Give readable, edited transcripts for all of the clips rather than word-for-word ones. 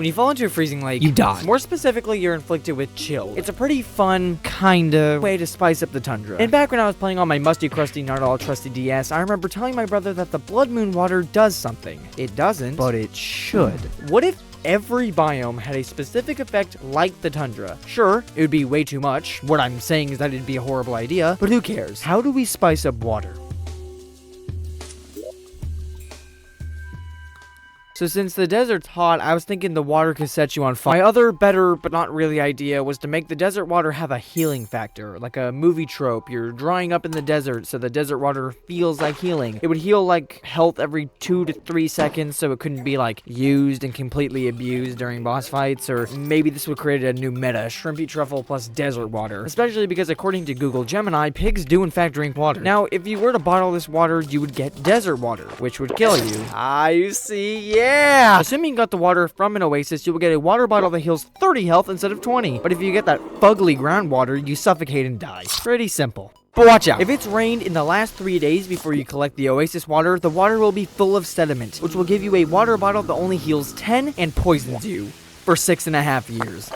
When you fall into a freezing lake, you die. More specifically, you're inflicted with chill. It's a pretty fun, kinda way to spice up the tundra. And back when I was playing on my musty, crusty, not all trusty DS, I remember telling my brother that the blood moon water does something. It doesn't, but it should. What if every biome had a specific effect like the tundra? Sure, it would be way too much. What I'm saying is that it'd be a horrible idea, but who cares? How do we spice up water? So since the desert's hot, I was thinking the water could set you on fire. My other better, but not really idea was to make the desert water have a healing factor, like a movie trope. You're drying up in the desert, so the desert water feels like healing. It would heal like health every 2 to 3 seconds, so it couldn't be like used and completely abused during boss fights, or maybe this would create a new meta, shrimpy truffle plus desert water. Especially because according to Google Gemini, pigs do in fact drink water. Now, if you were to bottle this water, you would get desert water, which would kill you. You see, yeah! Assuming you got the water from an oasis, you will get a water bottle that heals 30 health instead of 20. But if you get that fugly groundwater, you suffocate and die. Pretty simple. But watch out. If it's rained in the last 3 days before you collect the oasis water, the water will be full of sediment, which will give you a water bottle that only heals 10 and poisons you for 6.5 years.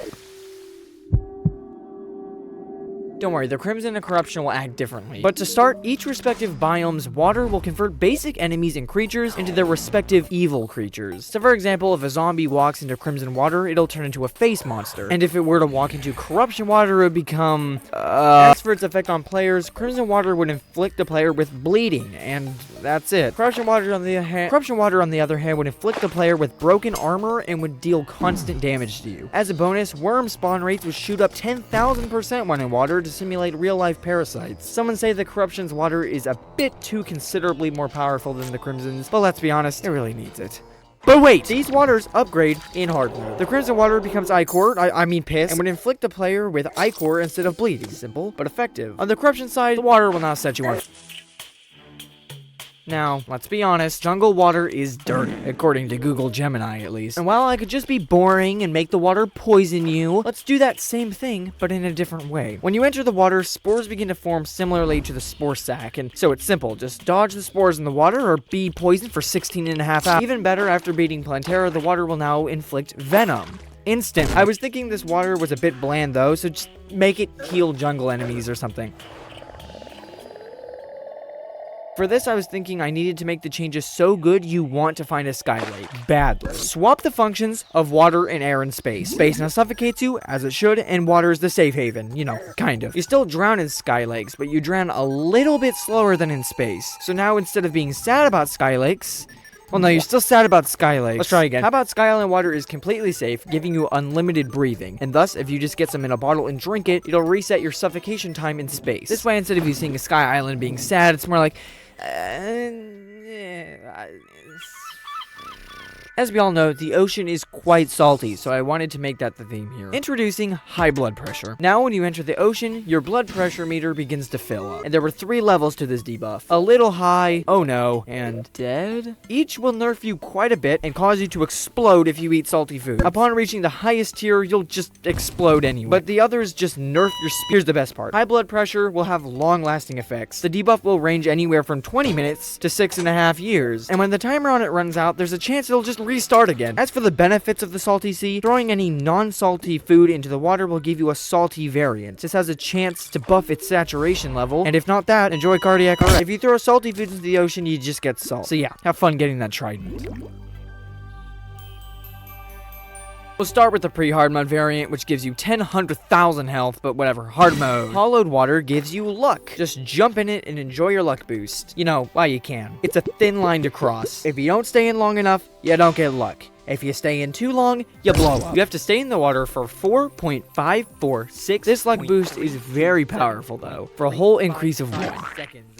Don't worry, the Crimson and Corruption will act differently. But to start, each respective biome's water will convert basic enemies and creatures into their respective evil creatures. So for example, if a zombie walks into Crimson water, it'll turn into a face monster. And if it were to walk into Corruption water, it would become... As for its effect on players, Crimson water would inflict the player with bleeding, and that's it. Corruption water on the other hand would inflict the player with broken armor and would deal constant damage to you. As a bonus, worm spawn rates would shoot up 10,000% when in water to simulate real-life parasites. Someone say the Corruption's water is a bit too considerably more powerful than the Crimson's, but let's be honest, it really needs it. But wait! These waters upgrade in hard mode. The Crimson water becomes Ichor, I mean piss, and would inflict the player with Ichor instead of bleeding. Simple, but effective. On the Corruption side, the water will now set you on. Now, let's be honest, jungle water is dirty, according to Google Gemini at least. And while I could just be boring and make the water poison you, let's do that same thing, but in a different way. When you enter the water, spores begin to form similarly to the spore sac, and so it's simple, just dodge the spores in the water or be poisoned for 16.5 hours. Even better, after beating Plantera, the water will now inflict venom. Instant. I was thinking this water was a bit bland though, so just make it heal jungle enemies or something. For this, I was thinking I needed to make the changes so good you want to find a sky lake. Badly. Swap the functions of water and air and space. Space now suffocates you, as it should, and water is the safe haven. You know, kind of. You still drown in sky lakes, but you drown a little bit slower than in space. So now, instead of being sad about sky lakes... Well, no, you're still sad about sky lakes. Let's try again. How about Sky Island water is completely safe, giving you unlimited breathing. And thus, if you just get some in a bottle and drink it, it'll reset your suffocation time in space. This way, instead of you seeing a Sky Island being sad, it's more like... As we all know, the ocean is quite salty, so I wanted to make that the theme here. Introducing high blood pressure. Now when you enter the ocean, your blood pressure meter begins to fill up. And there were 3 levels to this debuff. A little high, oh no, and dead? Each will nerf you quite a bit and cause you to explode if you eat salty food. Upon reaching the highest tier, you'll just explode anyway. But the others just nerf your speed. Here's the best part. High blood pressure will have long-lasting effects. The debuff will range anywhere from 20 minutes to 6.5 years. And when the timer on it runs out, there's a chance it'll just restart again. As for the benefits of the salty sea, throwing any non-salty food into the water will give you a salty variant. This has a chance to buff its saturation level, and if not that, enjoy cardiac arrest. If you throw salty food into the ocean, you just get salt. So yeah, have fun getting that trident. We'll start with the pre-hard mode variant, which gives you 100,000 health, but whatever, hard mode. Hollowed water gives you luck. Just jump in it and enjoy your luck boost. You know, while you can. It's a thin line to cross. If you don't stay in long enough, you don't get luck. If you stay in too long, you blow up. You have to stay in the water for 4.546. This luck boost is very powerful though, for a whole increase of 1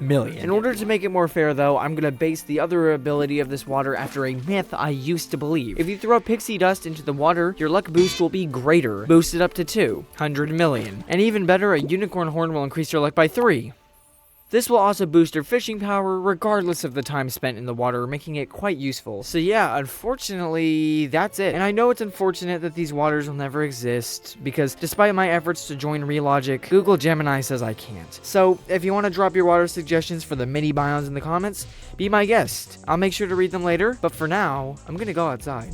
million. In order to make it more fair though, I'm gonna base the other ability of this water after a myth I used to believe. If you throw pixie dust into the water, your luck boost will be greater, boosted up to 200 million. And even better, a unicorn horn will increase your luck by 3. This will also boost your fishing power regardless of the time spent in the water, making it quite useful. So yeah, unfortunately, that's it. And I know it's unfortunate that these waters will never exist, because despite my efforts to join Relogic, Google Gemini says I can't. So if you want to drop your water suggestions for the mini biomes in the comments, be my guest. I'll make sure to read them later, but for now, I'm gonna go outside.